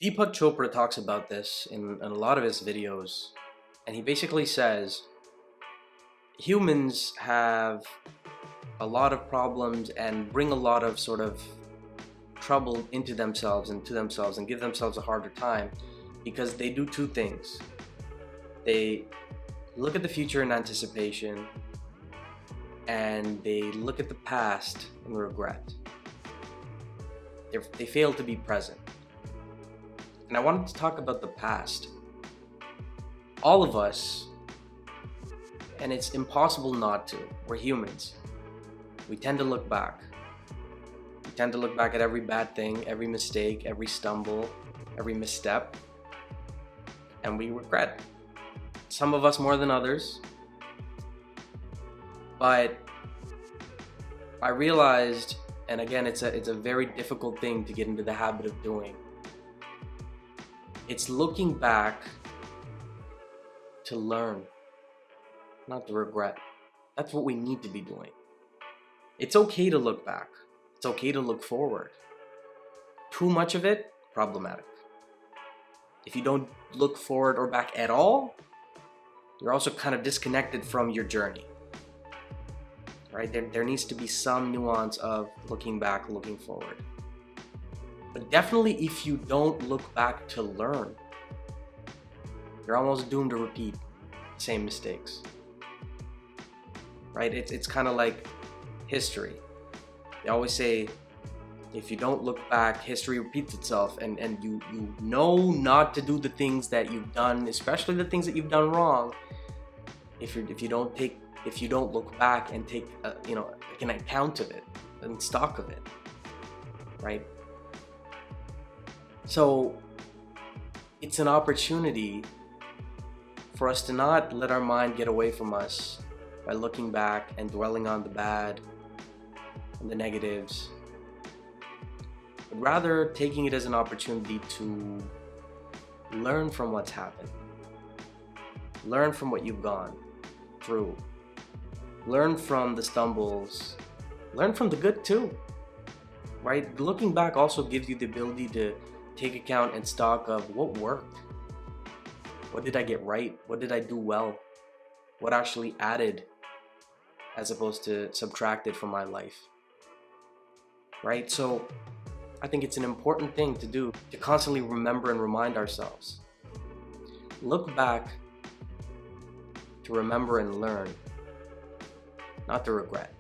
Deepak Chopra talks about this in a lot of his videos, and he basically says humans have a lot of problems and bring a lot of sort of trouble into themselves and to themselves and give themselves a harder time because they do two things. They look at the future in anticipation and they look at the past in regret. They fail to be present. And I wanted to talk about the past. All of us, and it's impossible not to, we're humans. We tend to look back. We tend to look back at every bad thing, every mistake, every stumble, every misstep, and we regret. Some of us more than others. But I realized, and again, it's a very difficult thing to get into the habit of doing. It's looking back to learn, not to regret. That's what we need to be doing. It's okay to look back. It's okay to look forward. Too much of it, problematic. If you don't look forward or back at all, you're also kind of disconnected from your journey. Right? There needs to be some nuance of looking back, looking forward. But definitely if you don't look back to learn, you're almost doomed to repeat the same mistakes. Right? It's kind of like history. They always say, if you don't look back, history repeats itself, and you know not to do the things that you've done, especially the things that you've done wrong, if you don't look back and take an account of it and stock of it, right? So it's an opportunity for us to not let our mind get away from us by looking back and dwelling on the bad and the negatives, but rather taking it as an opportunity to learn from what's happened, learn from what you've gone through, learn from the stumbles, learn from the good too, right? Looking back also gives you the ability to take account and stock of what worked, what did I get right, what did I do well, what actually added as opposed to subtracted from my life, right? So I think it's an important thing to do, to constantly remember and remind ourselves. Look back to remember and learn, not to regret.